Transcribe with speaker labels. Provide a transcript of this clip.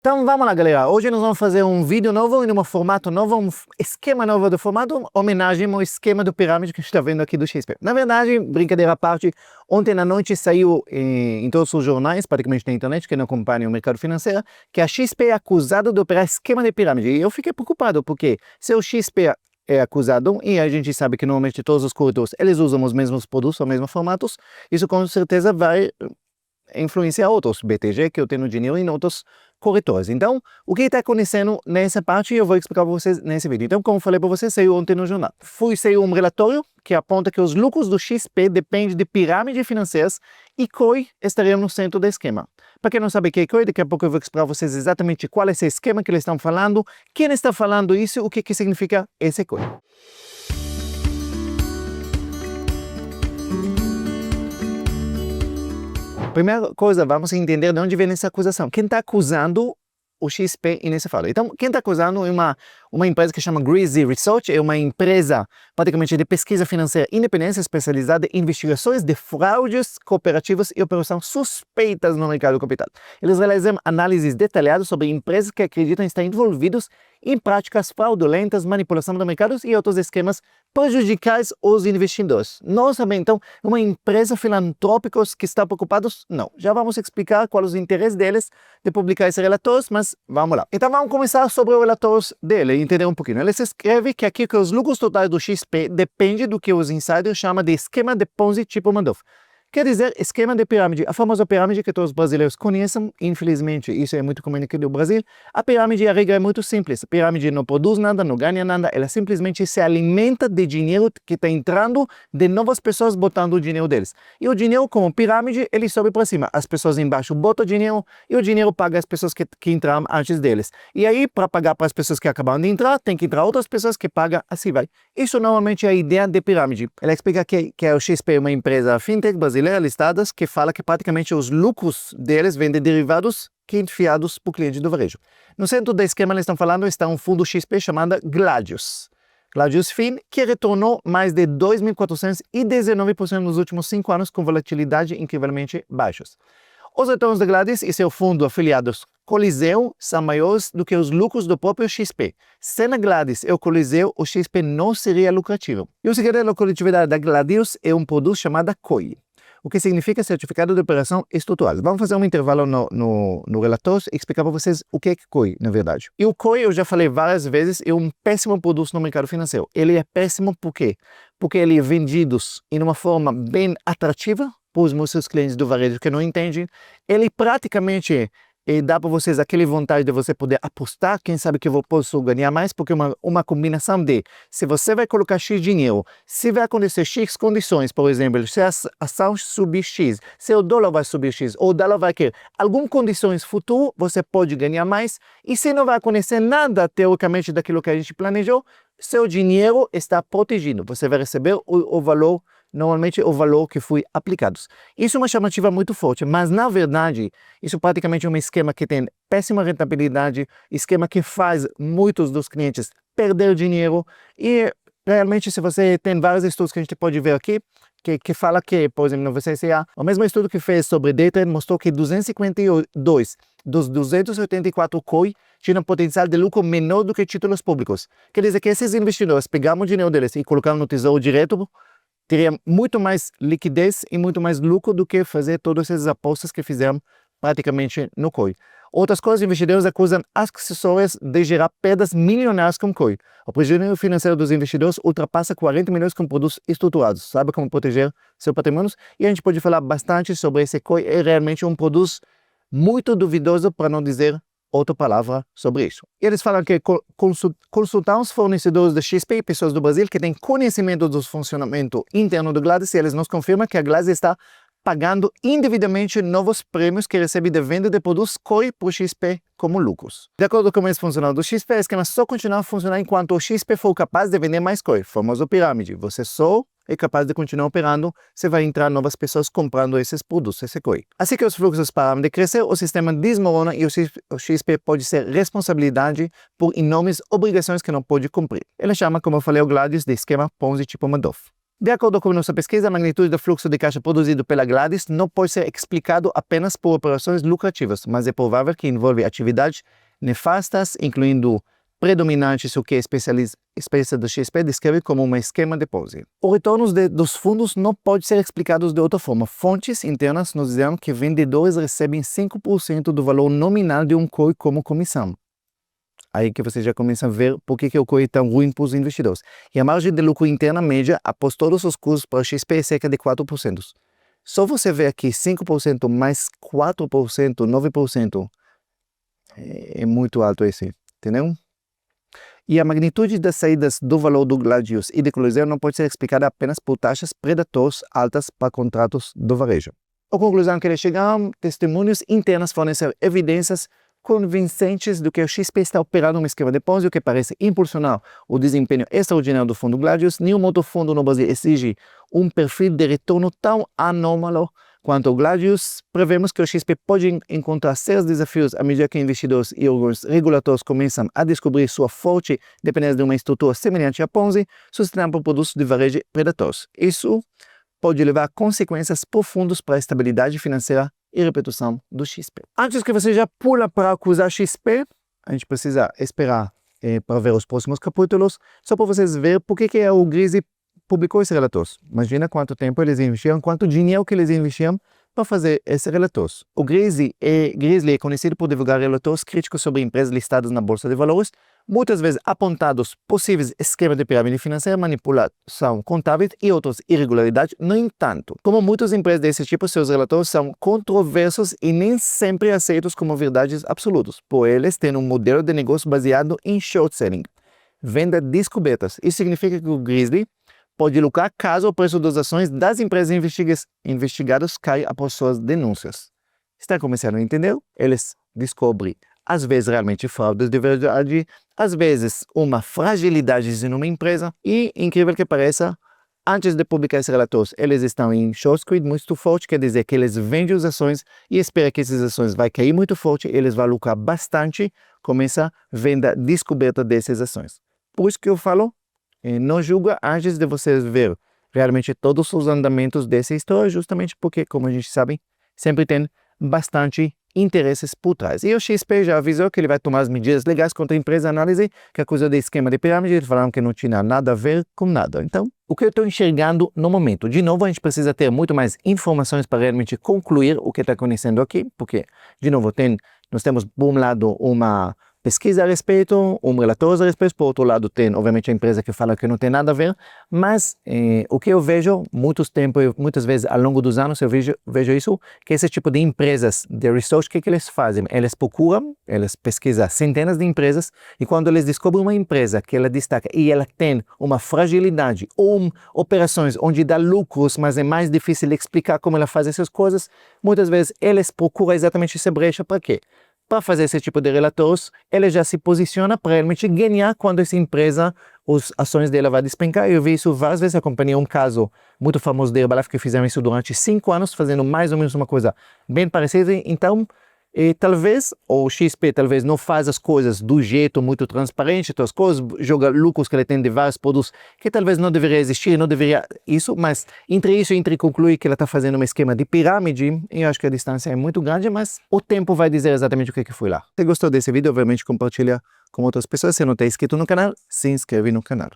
Speaker 1: Então vamos lá, galera. Hoje nós vamos fazer um vídeo novo, em um formato novo, um esquema novo do formato, homenagem ao esquema do pirâmide que a gente está vendo aqui do XP. Na verdade, brincadeira à parte, ontem à noite saiu em todos os jornais, praticamente na internet, que não acompanham o mercado financeiro, que a XP é acusada de operar esquema de pirâmide. E eu fiquei preocupado, porque se o XP é acusado, e a gente sabe que normalmente todos os corretores, eles usam os mesmos produtos, os mesmos formatos, isso com certeza vai influenciar outros BTG que eu tenho dinheiro em outros corretores. Então, o que está acontecendo nessa parte eu vou explicar para vocês nesse vídeo. Então, como eu falei para vocês, saiu ontem no jornal. Saiu um relatório que aponta que os lucros do XP dependem de pirâmides financeiras e COI estaria no centro do esquema. Para quem não sabe o que é COI, daqui a pouco eu vou explicar para vocês exatamente qual é esse esquema que eles estão falando, quem está falando isso, o que significa esse COI. Primeira coisa, vamos entender de onde vem essa acusação. Quem está acusando o XP nessa fala? Então, quem está acusando é uma empresa que chama Greasy Research, é uma empresa praticamente de pesquisa financeira independente especializada em investigações de fraudes cooperativas e operações suspeitas no mercado de capital. Eles realizam análises detalhadas sobre empresas que acreditam estar envolvidos em práticas fraudulentas, manipulação de mercados e outros esquemas prejudiciais aos investidores. Nós também, então, uma empresa filantrópica que está preocupada? Não. Já vamos explicar quais os interesses deles de publicar esses relatórios, mas vamos lá. Então vamos começar sobre os relatórios dele, entender um pouquinho. Ele escreve que aqui que os lucros totais do XP dependem do que os insiders chamam de esquema de Ponzi tipo Madoff. Quer dizer, esquema de pirâmide, a famosa pirâmide que todos os brasileiros conhecem, infelizmente isso é muito comum aqui no Brasil. A pirâmide, a regra é muito simples, a pirâmide não produz nada, não ganha nada, ela simplesmente se alimenta de dinheiro que está entrando de novas pessoas botando o dinheiro deles. E o dinheiro, como pirâmide, ele sobe para cima, as pessoas embaixo botam o dinheiro e o dinheiro paga as pessoas que entraram antes deles. E aí, para pagar para as pessoas que acabaram de entrar, tem que entrar outras pessoas que pagam, assim vai. Isso normalmente é a ideia de pirâmide. Ela explica que o XP é uma empresa fintech brasileira, listadas, que fala que praticamente os lucros deles vêm de derivados que enfiados para o cliente do varejo. No centro do esquema, eles estão falando, está um fundo XP chamado Gladius. Gladius Fin, que retornou mais de 2.419% nos últimos 5 anos com volatilidade incrivelmente baixas. Os retornos da Gladius e seu fundo afiliados Coliseu são maiores do que os lucros do próprio XP. Sem a Gladius e o Coliseu, o XP não seria lucrativo. E o segredo da lucratividade da Gladius é um produto chamado COI, o que significa Certificado de Operação Estruturada. Vamos fazer um intervalo no relatório e explicar para vocês o que é COI, na verdade. E o COI, eu já falei várias vezes, é um péssimo produto no mercado financeiro. Ele é péssimo por quê? Porque ele é vendido em uma forma bem atrativa para os meus clientes do varejo que não entendem. Ele praticamente dá para vocês aquela vontade de você poder apostar, quem sabe que eu posso ganhar mais, porque é uma combinação de, se você vai colocar X dinheiro, se vai acontecer X condições, por exemplo, se a ação subir X, se o dólar vai subir X, ou o dólar vai cair, algumas condições futuras, você pode ganhar mais, e se não vai acontecer nada, teoricamente, daquilo que a gente planejou, seu dinheiro está protegido, você vai receber o valor, normalmente o valor que foi aplicado. Isso é uma chamativa muito forte, mas na verdade, isso praticamente é um esquema que tem péssima rentabilidade, esquema que faz muitos dos clientes perder dinheiro e realmente se você tem vários estudos que a gente pode ver aqui, que fala que, por exemplo, no VCCA, o mesmo estudo que fez sobre day trade mostrou que 252 dos 284 COI tinham potencial de lucro menor do que títulos públicos. Quer dizer que esses investidores pegaram o dinheiro deles e colocaram no tesouro direto, teria muito mais liquidez e muito mais lucro do que fazer todas essas apostas que fizeram praticamente no COI. Outras coisas, investidores acusam assessores de gerar perdas milionárias com COI. O prejuízo financeiro dos investidores ultrapassa 40 milhões com produtos estruturados. Sabe como proteger seu patrimônio? E a gente pode falar bastante sobre esse COI. É realmente um produto muito duvidoso, para não dizer outra palavra sobre isso. E eles falam que consultar os fornecedores da XP e pessoas do Brasil que têm conhecimento do funcionamento interno do Gladius, e eles nos confirmam que a Gladius está pagando indevidamente novos prêmios que recebe de venda de produtos COI para o XP como lucros. De acordo com o funcionário do XP, o esquema só continuará a funcionar enquanto o XP for capaz de vender mais COI, famoso pirâmide. Você só é capaz de continuar operando, você vai entrar novas pessoas comprando esses produtos, esse COI. Assim que os fluxos param de crescer, o sistema desmorona e o XP pode ser responsabilidade por enormes obrigações que não pode cumprir. Ele chama, como eu falei, o Gladius de esquema Ponzi tipo Madoff. De acordo com nossa pesquisa, a magnitude do fluxo de caixa produzido pela Gladys não pode ser explicado apenas por operações lucrativas, mas é provável que envolve atividades nefastas, incluindo predominantes o que especialista do XP descreve como um esquema de Ponzi. O retorno dos fundos não pode ser explicado de outra forma. Fontes internas nos dizem que vendedores recebem 5% do valor nominal de um COI como comissão. Aí que você já começa a ver por que o COI é tão ruim para os investidores. E a margem de lucro interna média, após todos os custos para o XP, é cerca de 4%. Só você vê aqui 5% mais 4%, 9%, é muito alto esse, entendeu? E a magnitude das saídas do valor do Gladius e de Cruzeiro não pode ser explicada apenas por taxas predatórias altas para contratos do varejo. A conclusão que eles chegaram, testemunhos internos forneceram evidências convincentes do que o XP está operando um esquema de Ponzi que parece impulsionar o desempenho extraordinário do fundo Gladius. Nenhum outro fundo no Brasil exige um perfil de retorno tão anômalo quanto o Gladius. Prevemos que o XP pode encontrar sérios desafios à medida que investidores e órgãos reguladores começam a descobrir sua forte dependência de uma estrutura semelhante à Ponzi, sustentada por produtos de varejo predatórios. Isso pode levar a consequências profundas para a estabilidade financeira e reputação do XP. Antes que você já pula para acusar XP, a gente precisa esperar para ver os próximos capítulos, só para vocês verem por que o Grizzly publicou esse relatório. Imagina quanto tempo eles investiram, quanto dinheiro que eles investiram para fazer esse relatório. O Grizzly é conhecido por divulgar relatórios críticos sobre empresas listadas na Bolsa de Valores, muitas vezes apontados possíveis esquemas de pirâmide financeira, manipulação contábil e outras irregularidades. No entanto, como muitas empresas desse tipo, seus relatórios são controversos e nem sempre aceitos como verdades absolutas, por eles têm um modelo de negócio baseado em short selling, venda descobertas. Isso significa que o Grizzly pode lucrar caso o preço das ações das empresas investigadas caia após suas denúncias. Está começando a entender? Eles descobrem, às vezes, realmente fraudes de verdade, às vezes, uma fragilidade em uma empresa e, incrível que pareça, antes de publicar esse relatório, eles estão em short squeeze muito forte, quer dizer que eles vendem as ações e esperam que essas ações vão cair muito forte, eles vão lucrar bastante com essa venda descoberta dessas ações. Por isso que eu falo, não julga antes de vocês ver realmente todos os andamentos dessa história, justamente porque, como a gente sabe, sempre tem bastante interesses por trás. E o XP já avisou que ele vai tomar as medidas legais contra a empresa análise, que acusou de esquema de pirâmide, eles falaram que não tinha nada a ver com nada. Então, o que eu estou enxergando no momento? De novo, a gente precisa ter muito mais informações para realmente concluir o que está acontecendo aqui, porque, de novo, nós temos, por um lado, uma pesquisa a respeito, um relatório a respeito, por outro lado tem, obviamente, a empresa que fala que não tem nada a ver, mas o que eu vejo muitas vezes ao longo dos anos, eu vejo isso, que esse tipo de empresas de research, o que eles fazem? Eles procuram, eles pesquisam centenas de empresas e quando eles descobrem uma empresa que ela destaca e ela tem uma fragilidade ou operações onde dá lucros, mas é mais difícil de explicar como ela faz essas coisas, muitas vezes eles procuram exatamente essa brecha para quê? Para fazer esse tipo de relatórios, ele já se posiciona para realmente ganhar quando essa empresa, as ações dela vai despencar. Eu vi isso várias vezes, acompanhei um caso muito famoso de Herbalife que fizeram isso durante 5 anos, fazendo mais ou menos uma coisa bem parecida. Então, talvez o XP talvez não faz as coisas do jeito muito transparente, as coisas, joga lucros que ele tem de vários produtos que talvez não deveria existir, não deveria isso, mas entre concluir que ela está fazendo um esquema de pirâmide, eu acho que a distância é muito grande, mas o tempo vai dizer exatamente o que foi lá. Se gostou desse vídeo, obviamente compartilha com outras pessoas. Se não está inscrito no canal, se inscreve no canal.